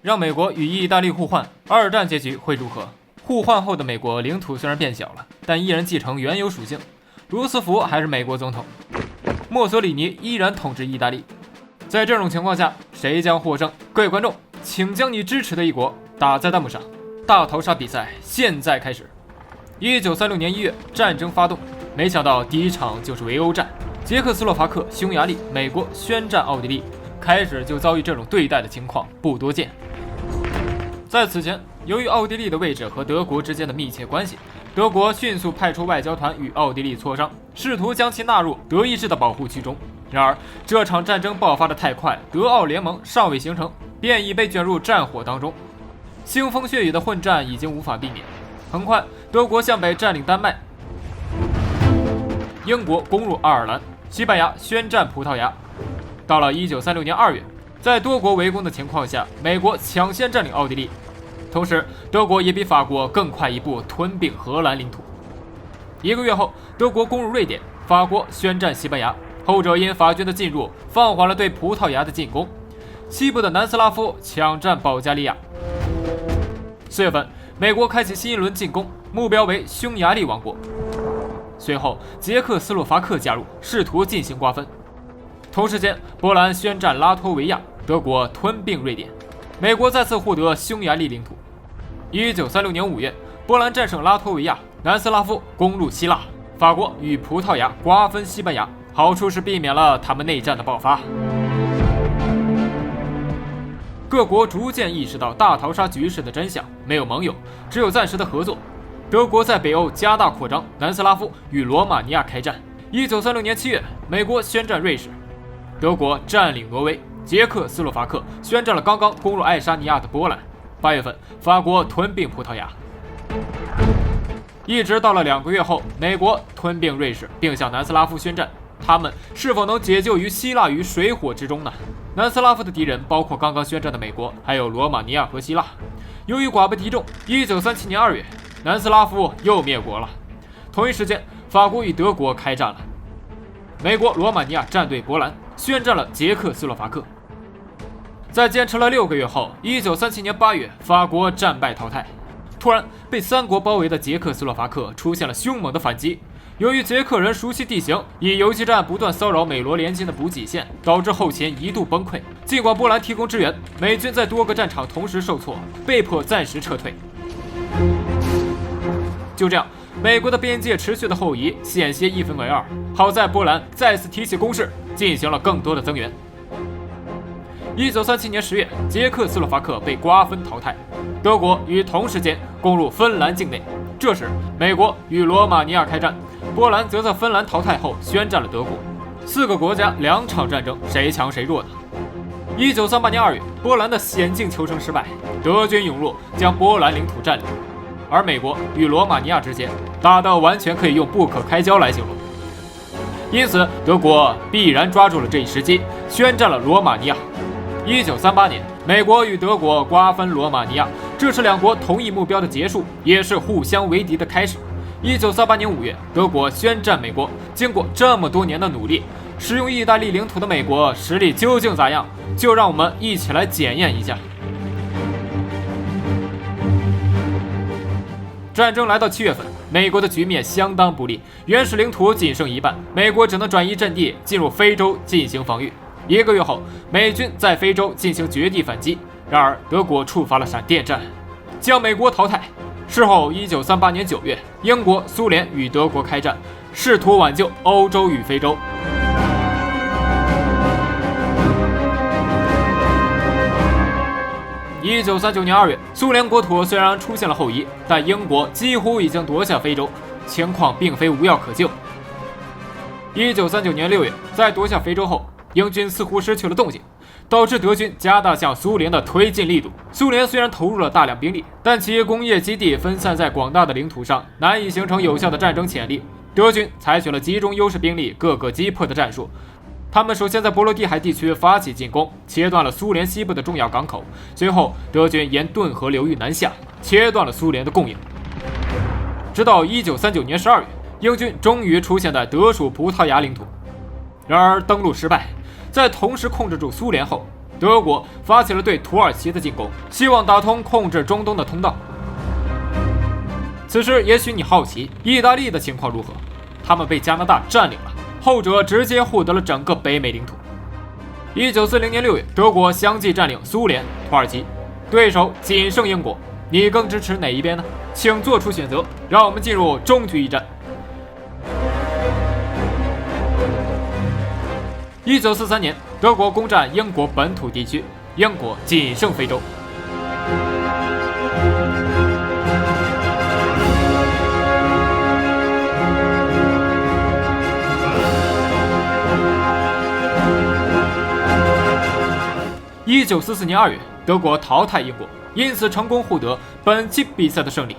让美国与意大利互换，二战结局会如何？互换后的美国领土虽然变小了，但依然继承原有属性。罗斯福还是美国总统，墨索里尼依然统治意大利。在这种情况下，谁将获胜？各位观众，请将你支持的一国打在弹幕上。大逃杀比赛现在开始。1936年1月，战争发动，没想到第一场就是围殴战。捷克斯洛伐克、匈牙利、美国宣战奥地利，开始就遭遇这种对待的情况不多见。在此前，由于奥地利的位置和德国之间的密切关系，德国迅速派出外交团与奥地利磋商，试图将其纳入德意志的保护区中。然而，这场战争爆发得太快，德奥联盟尚未形成，便已被卷入战火当中。腥风血雨的混战已经无法避免。很快，德国向北占领丹麦，英国攻入爱尔兰，西班牙宣战葡萄牙。到了1936年2月，在多国围攻的情况下，美国抢先占领奥地利，同时德国也比法国更快一步吞并荷兰领土。1个月后，德国攻入瑞典，法国宣战西班牙，后者因法军的进入放缓了对葡萄牙的进攻。西部的南斯拉夫抢占保加利亚。4月份，美国开启新一轮进攻，目标为匈牙利王国。随后，捷克斯洛伐克加入，试图进行瓜分。同时间，波兰宣战拉脱维亚，德国吞并瑞典，美国再次获得匈牙利领土。1936年5月，波兰战胜拉脱维亚，南斯拉夫攻入希腊，法国与葡萄牙瓜分西班牙，好处是避免了他们内战的爆发。各国逐渐意识到大逃杀局势的真相，没有盟友，只有暂时的合作。德国在北欧加大扩张，南斯拉夫与罗马尼亚开战。1936年7月，美国宣战瑞士，德国占领挪威，捷克斯洛伐克宣战了刚刚攻入爱沙尼亚的波兰。8月份，法国吞并葡萄牙。一直到了2个月后，美国吞并瑞士，并向南斯拉夫宣战。他们是否能解救于希腊于水火之中呢？南斯拉夫的敌人包括刚刚宣战的美国，还有罗马尼亚和希腊。由于寡不敌众，1937年2月，南斯拉夫又灭国了。同一时间，法国与德国开战了。美国罗马尼亚战队波兰宣战了捷克斯洛伐克。在坚持了6个月后，1937年8月，法国战败淘汰。突然，被3国包围的捷克斯洛伐克出现了凶猛的反击。由于捷克人熟悉地形，以游击战不断骚扰美罗联军的补给线，导致后勤一度崩溃。尽管波兰提供支援，美军在多个战场同时受挫，被迫暂时撤退。就这样，美国的边界持续的后移险些一分为二。好在波兰再次提起攻势，进行了更多的增援。1937年10月，捷克斯洛伐克被瓜分淘汰，德国于同时间攻入芬兰境内。这时，美国与罗马尼亚开战，波兰则在芬兰淘汰后宣战了德国。4个国家2场战争，谁强谁弱呢？1938年2月，波兰的险境求生失败，德军涌入，将波兰领土占领。而美国与罗马尼亚之间打到完全可以用不可开交来形容。因此，德国必然抓住了这一时机，宣战了罗马尼亚。1938年，美国与德国瓜分罗马尼亚，这是2国同一目标的结束，也是互相为敌的开始。1938年5月，德国宣战美国。经过这么多年的努力，使用意大利领土的美国实力究竟咋样？就让我们一起来检验一下。战争来到7月份，美国的局面相当不利，原始领土仅剩一半，美国只能转移阵地，进入非洲进行防御。1个月后，美军在非洲进行绝地反击，然而德国触发了闪电战，将美国淘汰。事后，1938年9月，英国、苏联与德国开战，试图挽救欧洲与非洲。1939年2月，苏联国土虽然出现了后移，但英国几乎已经夺下非洲，情况并非无药可救。1939年6月，在夺下非洲后，英军似乎失去了动静，导致德军加大向苏联的推进力度。苏联虽然投入了大量兵力，但其工业基地分散在广大的领土上，难以形成有效的战争潜力。德军采取了集中优势兵力各个击破的战术。他们首先在波罗的海地区发起进攻，切断了苏联西部的重要港口。随后，德军沿顿河流域南下，切断了苏联的供应。直到1939年12月，英军终于出现在德属葡萄牙领土。然而登陆失败，在同时控制住苏联后，德国发起了对土耳其的进攻，希望打通控制中东的通道。此时，也许你好奇，意大利的情况如何？他们被加拿大占领了，后者直接获得了整个北美领土。1940年6月，德国相继占领苏联、土耳其，对手仅剩英国。你更支持哪一边呢？请做出选择。让我们进入终局一战。1943年，德国攻占英国本土地区，英国仅剩非洲。1944年2月，德国淘汰英国，因此成功获得本期比赛的胜利。